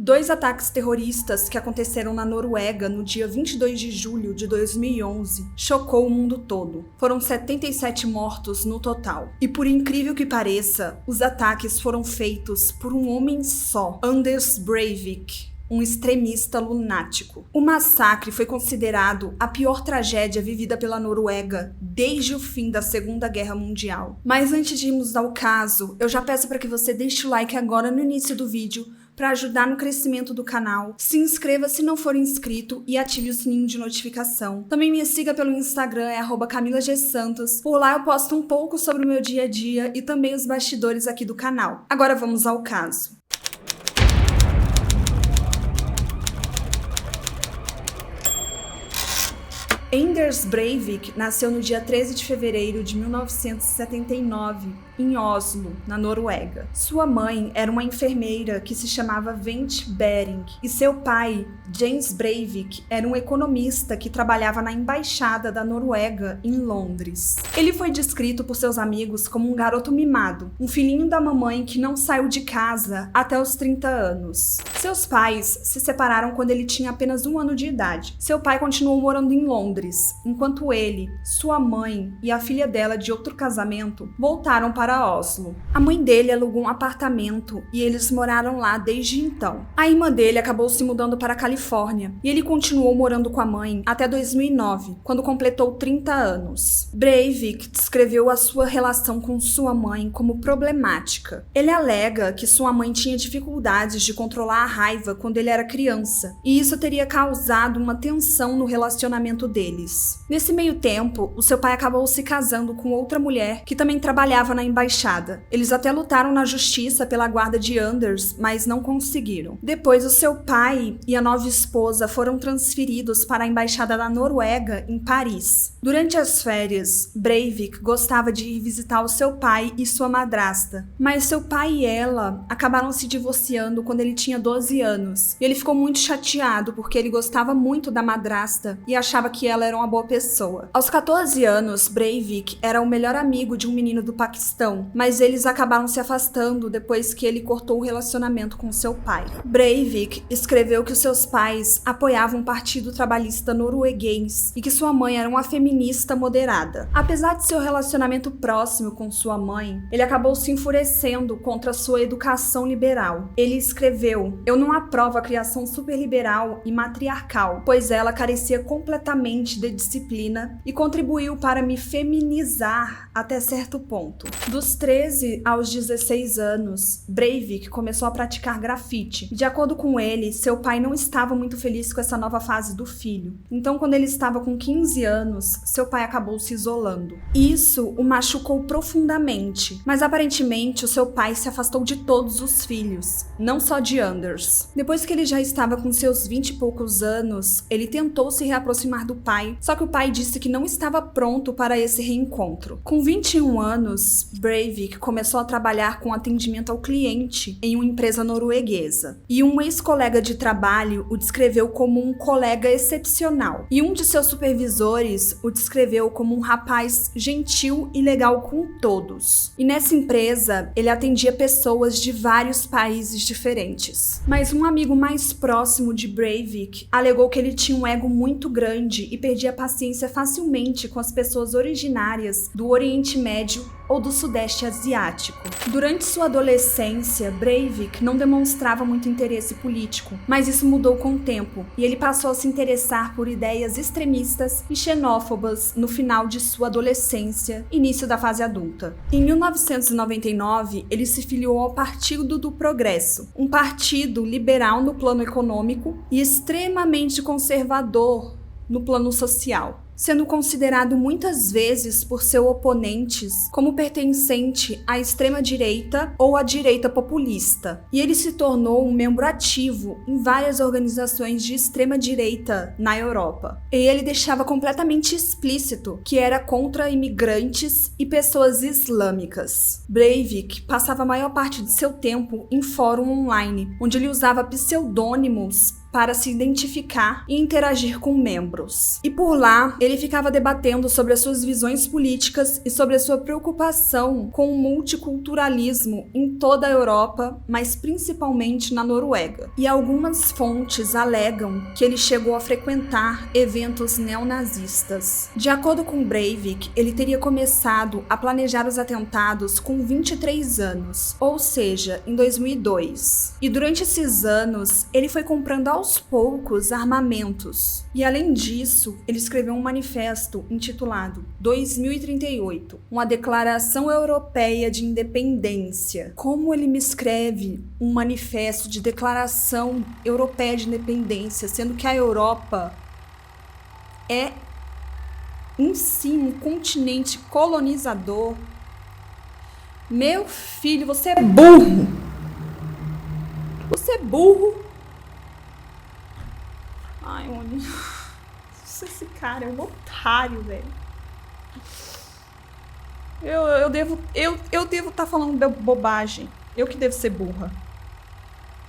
Dois ataques terroristas que aconteceram na Noruega no dia 22 de julho de 2011 chocou o mundo todo. Foram 77 mortos no total. E por incrível que pareça, os ataques foram feitos por um homem só, Anders Breivik, um extremista lunático. O massacre foi considerado a pior tragédia vivida pela Noruega desde o fim da Segunda Guerra Mundial. Mas antes de irmos ao caso, eu já peço para que você deixe o like agora no início do vídeo para ajudar no crescimento do canal. Se inscreva se não for inscrito e ative o sininho de notificação. Também me siga pelo Instagram, @CamilaGSantos. Por lá eu posto um pouco sobre o meu dia a dia e também os bastidores aqui do canal. Agora vamos ao caso. Anders Breivik nasceu no dia 13 de fevereiro de 1979, em Oslo, na Noruega. Sua mãe era uma enfermeira que se chamava Vente Bering, e seu pai, Jens Breivik, era um economista que trabalhava na embaixada da Noruega em Londres. Ele foi descrito por seus amigos como um garoto mimado, um filhinho da mamãe que não saiu de casa até os 30 anos. Seus pais se separaram quando ele tinha apenas 1 ano de idade. Seu pai continuou morando em Londres, enquanto ele, sua mãe e a filha dela de outro casamento voltaram para Oslo. A mãe dele alugou um apartamento e eles moraram lá desde então. A irmã dele acabou se mudando para a Califórnia e ele continuou morando com a mãe até 2009, quando completou 30 anos. Breivik descreveu a sua relação com sua mãe como problemática. Ele alega que sua mãe tinha dificuldades de controlar a raiva quando ele era criança, e isso teria causado uma tensão no relacionamento deles. Nesse meio tempo, o seu pai acabou se casando com outra mulher que também trabalhava na embaixada. Eles até lutaram na justiça pela guarda de Anders, mas não conseguiram. Depois, o seu pai e a nova esposa foram transferidos para a embaixada da Noruega em Paris. Durante as férias, Breivik gostava de ir visitar o seu pai e sua madrasta, mas seu pai e ela acabaram se divorciando quando ele tinha 12 anos. E ele ficou muito chateado porque ele gostava muito da madrasta e achava que ela era uma boa pessoa. Aos 14 anos, Breivik era o melhor amigo de um menino do Paquistão, mas eles acabaram se afastando depois que ele cortou o relacionamento com seu pai. Breivik escreveu que os seus pais apoiavam o Partido Trabalhista norueguês e que sua mãe era uma feminista moderada. Apesar de seu relacionamento próximo com sua mãe, ele acabou se enfurecendo contra sua educação liberal. Ele escreveu: "Eu não aprovo a criação superliberal e matriarcal, pois ela carecia completamente de disciplina e contribuiu para me feminizar até certo ponto." Dos 13 aos 16 anos, Breivik começou a praticar grafite. De acordo com ele, seu pai não estava muito feliz com essa nova fase do filho. Então, quando ele estava com 15 anos, seu pai acabou se isolando. Isso o machucou profundamente, mas aparentemente o seu pai se afastou de todos os filhos, não só de Anders. Depois que ele já estava com seus 20 e poucos anos, ele tentou se reaproximar do pai, só que o pai disse que não estava pronto para esse reencontro. Com 21 anos, Breivik começou a trabalhar com atendimento ao cliente em uma empresa norueguesa. E um ex-colega de trabalho o descreveu como um colega excepcional. E um de seus supervisores o descreveu como um rapaz gentil e legal com todos. E nessa empresa, ele atendia pessoas de vários países diferentes. Mas um amigo mais próximo de Breivik alegou que ele tinha um ego muito grande e perdia paciência facilmente com as pessoas originárias do Oriente Médio ou do Sudeste Asiático. Durante sua adolescência, Breivik não demonstrava muito interesse político, mas isso mudou com o tempo, e ele passou a se interessar por ideias extremistas e xenófobas no final de sua adolescência, início da fase adulta. Em 1999, ele se filiou ao Partido do Progresso, um partido liberal no plano econômico e extremamente conservador no plano social, sendo considerado muitas vezes por seus oponentes como pertencente à extrema-direita ou à direita populista. E ele se tornou um membro ativo em várias organizações de extrema-direita na Europa. E ele deixava completamente explícito que era contra imigrantes e pessoas islâmicas. Breivik passava a maior parte de seu tempo em fórum online, onde ele usava pseudônimos para se identificar e interagir com membros. E por lá, ele ficava debatendo sobre as suas visões políticas e sobre a sua preocupação com o multiculturalismo em toda a Europa, mas principalmente na Noruega. E algumas fontes alegam que ele chegou a frequentar eventos neonazistas. De acordo com Breivik, ele teria começado a planejar os atentados com 23 anos, ou seja, em 2002. E durante esses anos, ele foi comprando aos poucos armamentos. E além disso, ele escreveu um manifesto intitulado 2038, uma declaração europeia de independência. Como ele me escreve um manifesto de declaração europeia de independência, sendo que a Europa é em si um continente colonizador? Meu filho, você é burro! Você é burro! Ai, olha. Esse cara é um otário, velho. Eu devo estar falando bobagem. Eu que devo ser burra.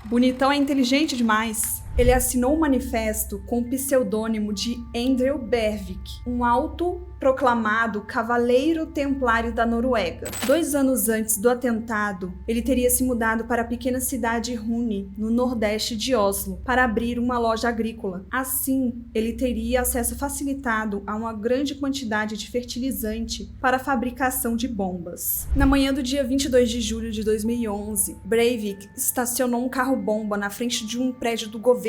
Bonitão é inteligente demais. Ele assinou um manifesto com o pseudônimo de Andrew Breivik, um autoproclamado cavaleiro templário da Noruega. 2 anos antes do atentado, ele teria se mudado para a pequena cidade Rune, no nordeste de Oslo, para abrir uma loja agrícola. Assim, ele teria acesso facilitado a uma grande quantidade de fertilizante para a fabricação de bombas. Na manhã do dia 22 de julho de 2011, Breivik estacionou um carro-bomba na frente de um prédio do governo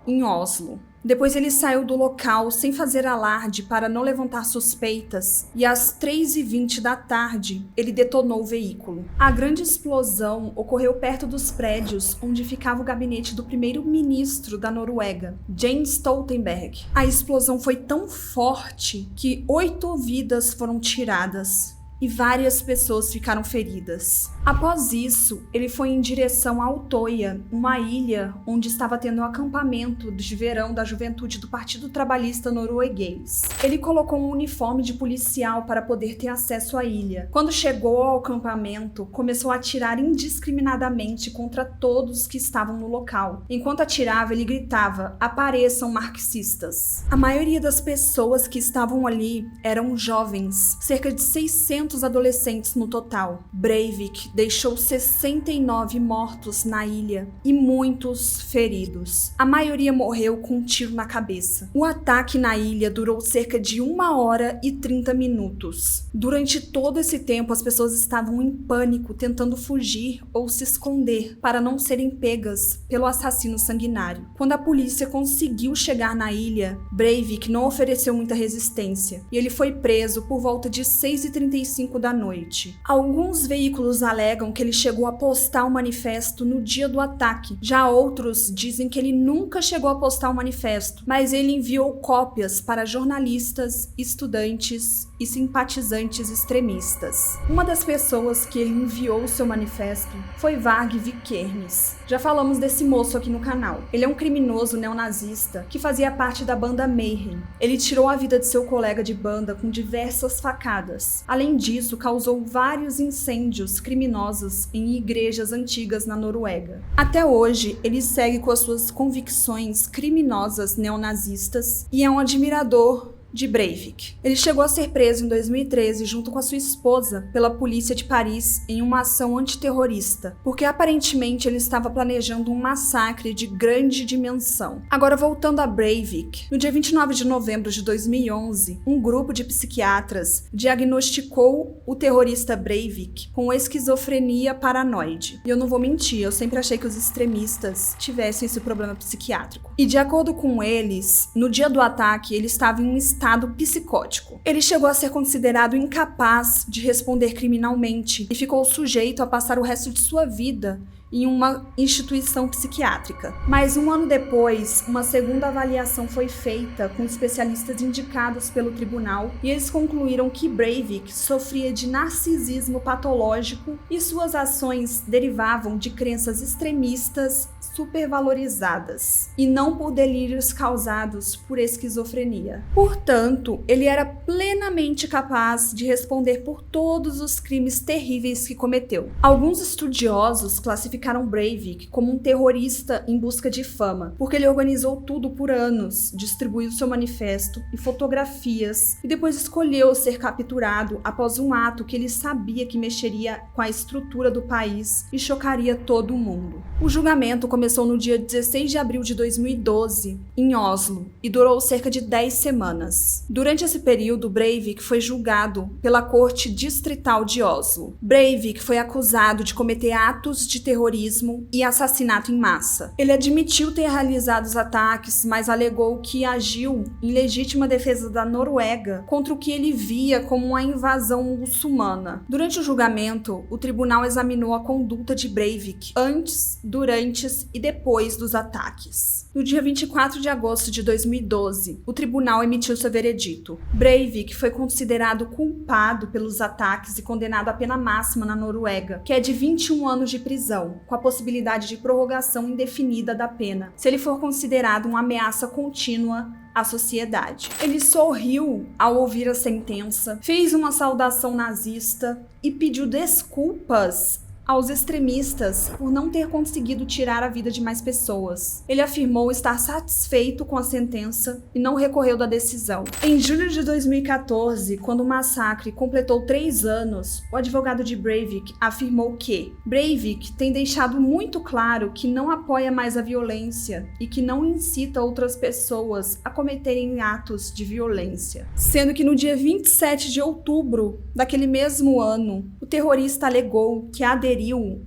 em Oslo. Depois ele saiu do local sem fazer alarde para não levantar suspeitas e às 3h20 da tarde ele detonou o veículo. A grande explosão ocorreu perto dos prédios onde ficava o gabinete do primeiro-ministro da Noruega, Jens Stoltenberg. A explosão foi tão forte que 8 vidas foram tiradas e várias pessoas ficaram feridas. Após isso, ele foi em direção a Utoya, uma ilha onde estava tendo um acampamento de verão da juventude do Partido Trabalhista Norueguês. Ele colocou um uniforme de policial para poder ter acesso à ilha. Quando chegou ao acampamento, começou a atirar indiscriminadamente contra todos que estavam no local. Enquanto atirava, ele gritava: "Apareçam, marxistas!". A maioria das pessoas que estavam ali eram jovens, cerca de 600 adolescentes no total. Breivik deixou 69 mortos na ilha e muitos feridos. A maioria morreu com um tiro na cabeça. O ataque na ilha durou cerca de 1h30. Durante todo esse tempo, as pessoas estavam em pânico, tentando fugir ou se esconder para não serem pegas pelo assassino sanguinário. Quando a polícia conseguiu chegar na ilha, Breivik não ofereceu muita resistência e ele foi preso por volta de 6h35 da noite. Alguns veículos alegam que ele chegou a postar o manifesto no dia do ataque. Já outros dizem que ele nunca chegou a postar o manifesto, mas ele enviou cópias para jornalistas, estudantes e simpatizantes extremistas. Uma das pessoas que ele enviou seu manifesto foi Varg Vikernes. Já falamos desse moço aqui no canal. Ele é um criminoso neonazista que fazia parte da banda Mayhem. Ele tirou a vida de seu colega de banda com diversas facadas. Além disso, causou vários incêndios criminosos em igrejas antigas na Noruega. Até hoje, ele segue com as suas convicções criminosas neonazistas e é um admirador de Breivik. Ele chegou a ser preso em 2013 junto com a sua esposa pela polícia de Paris em uma ação antiterrorista, porque aparentemente ele estava planejando um massacre de grande dimensão. Agora voltando a Breivik, no dia 29 de novembro de 2011, um grupo de psiquiatras diagnosticou o terrorista Breivik com esquizofrenia paranoide. E eu não vou mentir, eu sempre achei que os extremistas tivessem esse problema psiquiátrico. E de acordo com eles, no dia do ataque ele estava em um estado psicótico. Ele chegou a ser considerado incapaz de responder criminalmente e ficou sujeito a passar o resto de sua vida em uma instituição psiquiátrica. Mas 1 ano depois, uma segunda avaliação foi feita com especialistas indicados pelo tribunal e eles concluíram que Breivik sofria de narcisismo patológico e suas ações derivavam de crenças extremistas supervalorizadas e não por delírios causados por esquizofrenia. Portanto, ele era plenamente capaz de responder por todos os crimes terríveis que cometeu. Alguns estudiosos classificaram Breivik como um terrorista em busca de fama, porque ele organizou tudo por anos, distribuiu seu manifesto e fotografias e depois escolheu ser capturado após um ato que ele sabia que mexeria com a estrutura do país e chocaria todo o mundo. O julgamento começou no dia 16 de abril de 2012, em Oslo, e durou cerca de 10 semanas. Durante esse período, Breivik foi julgado pela Corte Distrital de Oslo. Breivik foi acusado de cometer atos de terrorismo e assassinato em massa. Ele admitiu ter realizado os ataques, mas alegou que agiu em legítima defesa da Noruega contra o que ele via como uma invasão muçulmana. Durante o julgamento, o tribunal examinou a conduta de Breivik antes, durante e depois dos ataques. No dia 24 de agosto de 2012, o tribunal emitiu seu veredito. Breivik foi considerado culpado pelos ataques e condenado à pena máxima na Noruega, que é de 21 anos de prisão, com a possibilidade de prorrogação indefinida da pena, se ele for considerado uma ameaça contínua à sociedade. Ele sorriu ao ouvir a sentença, fez uma saudação nazista e pediu desculpas aos extremistas por não ter conseguido tirar a vida de mais pessoas. Ele afirmou estar satisfeito com a sentença e não recorreu da decisão. Em julho de 2014, quando o massacre completou 3 anos, o advogado de Breivik afirmou que Breivik tem deixado muito claro que não apoia mais a violência e que não incita outras pessoas a cometerem atos de violência. Sendo que no dia 27 de outubro daquele mesmo ano, o terrorista alegou que aderiu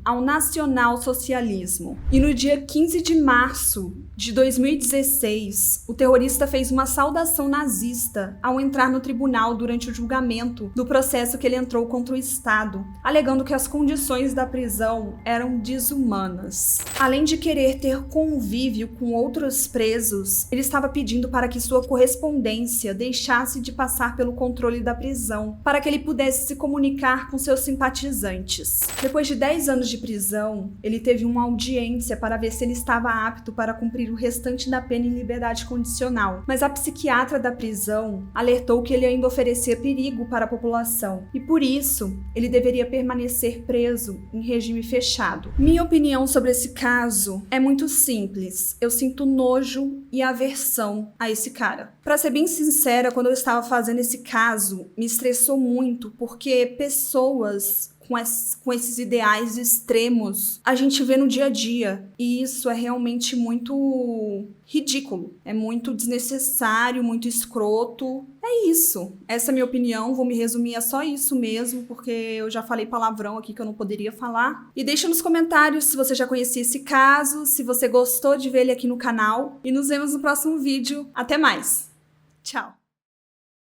ao nacional-socialismo. E no dia 15 de março de 2016, o terrorista fez uma saudação nazista ao entrar no tribunal durante o julgamento do processo que ele entrou contra o Estado, alegando que as condições da prisão eram desumanas. Além de querer ter convívio com outros presos, ele estava pedindo para que sua correspondência deixasse de passar pelo controle da prisão, para que ele pudesse se comunicar com seus simpatizantes. Depois de 10 anos de prisão, ele teve uma audiência para ver se ele estava apto para cumprir o restante da pena em liberdade condicional, mas a psiquiatra da prisão alertou que ele ainda oferecia perigo para a população e, por isso, ele deveria permanecer preso em regime fechado. Minha opinião sobre esse caso é muito simples. Eu sinto nojo e aversão a esse cara. Para ser bem sincera, quando eu estava fazendo esse caso, me estressou muito, porque pessoas com esses ideais extremos a gente vê no dia a dia, e isso é realmente muito ridículo, é muito desnecessário, muito escroto. É isso, essa é a minha opinião, vou me resumir a só isso mesmo, porque eu já falei palavrão aqui que eu não poderia falar. E deixa nos comentários se você já conhecia esse caso, se você gostou de ver ele aqui no canal, e nos vemos no próximo vídeo. Até mais! Tchau!